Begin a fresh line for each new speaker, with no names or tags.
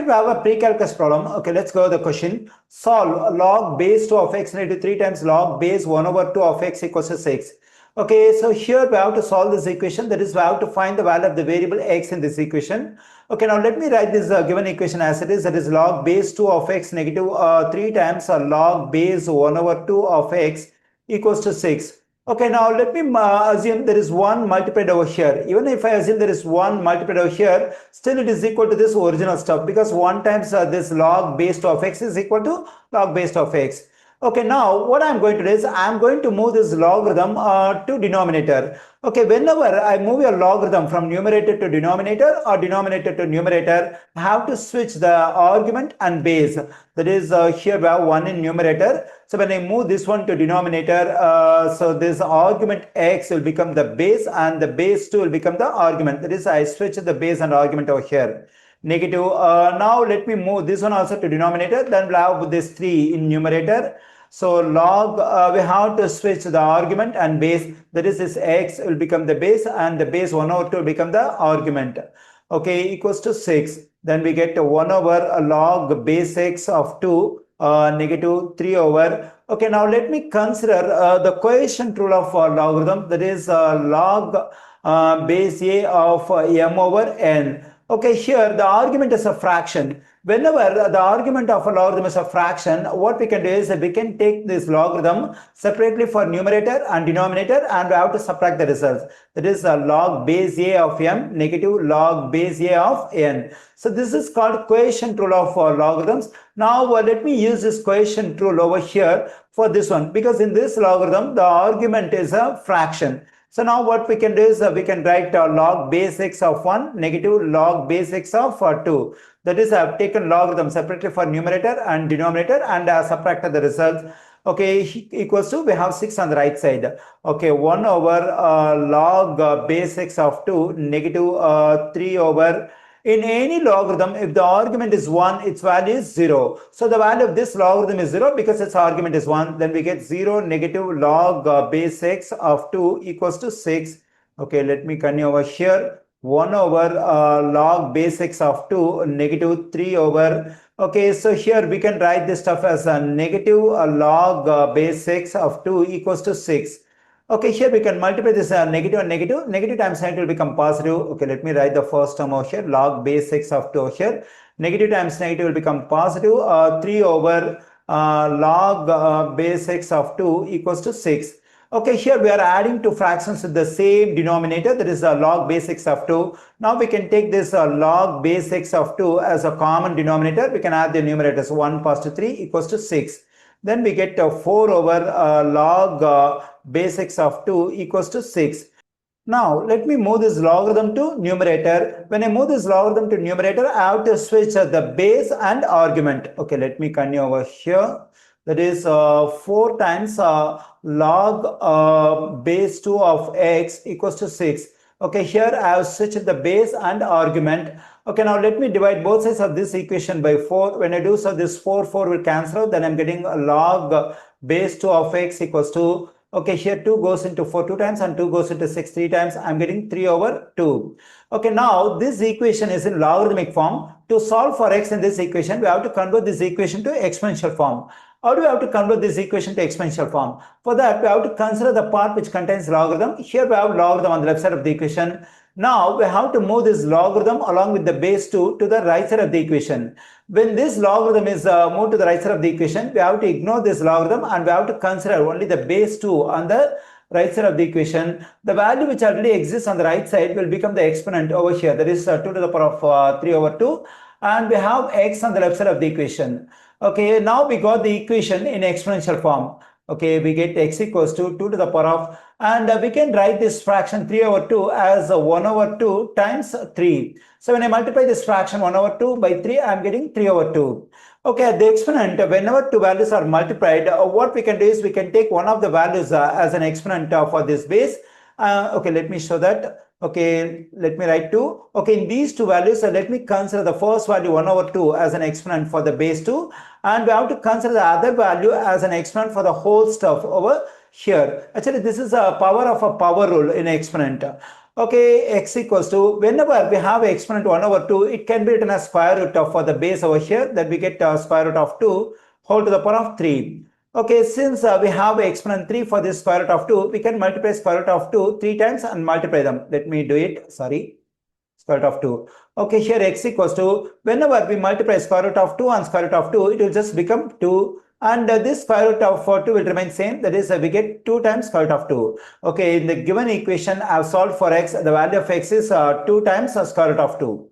we have a pre-calculus problem. Okay, let's go to the question. Solve log base 2 of x negative 3 times log base 1 over 2 of x equals to 6. Okay, so here we have to solve this equation. That is, we have to find the value of the variable x in this equation. Okay, now let me write this given equation as it is. That is log base 2 of x negative 3 times log base 1 over 2 of x equals to 6. Okay, now let me assume there is 1 multiplied over here. Even if I assume there is 1 multiplied over here, still it is equal to this original stuff, because 1 times this log base 2 of x is equal to log base 2 of x. Okay, now what I'm going to do is I'm going to move this logarithm to denominator. Okay, whenever I move a logarithm from numerator to denominator or denominator to numerator, I have to switch the argument and base. That is, here we have 1 in numerator. So when I move this one to denominator, so this argument x will become the base and the base 2 will become the argument. That is, I switch the base and argument over here. Negative. Now let me move this one also to denominator. Then we'll have this 3 in numerator. So log, we have to switch the argument and base. That is, this x will become the base and the base 1 over 2 will become the argument. Okay, equals to 6. Then we get 1 over log base x of 2 negative 3 over. Okay, now let me consider the quotient rule of logarithm. That is log base a of m over n. Okay, here the argument is a fraction. Whenever the argument of a logarithm is a fraction, what we can do is we can take this logarithm separately for numerator and denominator, and we have to subtract the results. That is log base a of m negative log base a of n. So this is called quotient rule of logarithms. Now let me use this quotient rule over here for this one, because in this logarithm the argument is a fraction. So now what we can do is we can write log base x of 1 negative log base x of 2. That is, I have taken logarithm separately for numerator and denominator and subtracted the results. Okay, equals to, we have 6 on the right side. Okay, 1 over log base x of 2 negative 3 over. In any logarithm, if the argument is 1, its value is 0. So the value of this logarithm is 0 because its argument is 1. Then we get 0 negative log base x of 2 equals to 6. Okay, let me continue over here. 1 over log base x of 2 negative 3 over. Okay, so here we can write this stuff as a negative log base x of 2 equals to 6. Okay, here we can multiply this negative and negative. Negative times negative will become positive. Okay, let me write the first term over here. Log base x of 2 over here. Negative times negative will become positive. 3 over log base x of 2 equals to 6. Okay, here we are adding two fractions with the same denominator, that is log base x of 2. Now we can take this log base x of 2 as a common denominator. We can add the numerators 1 plus 3 equals to 6. Then we get 4 over log base x of 2 equals to 6. Now let me move this logarithm to numerator. When I move this logarithm to numerator, I have to switch the base and argument. Okay, let me continue over here. That is 4 times log base 2 of x equals to 6. Okay, here I have switched the base and argument. Okay, now let me divide both sides of this equation by 4. When I do so, this 4 will cancel out. Then I'm getting log base 2 of x equals to, okay, here 2 goes into 4 2 times and 2 goes into 6 3 times. I'm getting 3 over 2. Okay, now this equation is in logarithmic form. To solve for x in this equation, we have to convert this equation to exponential form. How do we have to convert this equation to exponential form? For that, we have to consider the part which contains logarithm. Here we have logarithm on the left side of the equation. Now we have to move this logarithm along with the base 2 to the right side of the equation. When this logarithm is moved to the right side of the equation, we have to ignore this logarithm and we have to consider only the base 2 on the right side of the equation. The value which already exists on the right side will become the exponent over here. That is 2 to the power of 3 over 2. And we have x on the left side of the equation. Okay, now we got the equation in exponential form. Okay, we get x equals to 2 to the power of, and we can write this fraction 3 over 2 as 1 over 2 times 3. So when I multiply this fraction 1 over 2 by 3, I am getting 3 over 2. Okay, at the exponent, whenever two values are multiplied, what we can do is we can take one of the values as an exponent for this base. Okay, let me show that. Okay, let me write 2. Okay, in these two values, let me consider the first value 1 over 2 as an exponent for the base 2. And we have to consider the other value as an exponent for the whole stuff over here. Actually, this is a power of a power rule in exponent. Okay, x equals to, whenever we have exponent 1 over 2, it can be written as square root of for the base over here, that we get square root of 2 whole to the power of 3. Okay, since we have exponent 3 for this square root of 2, we can multiply square root of 2 3 times and multiply them. Let me do it, sorry. Square root of 2. Okay, here x equals to, whenever we multiply square root of 2 and square root of 2, it will just become 2, and this square root of 2 will remain same, that is we get 2 times square root of 2. Okay, in the given equation I have solved for x, the value of x is 2 times square root of 2.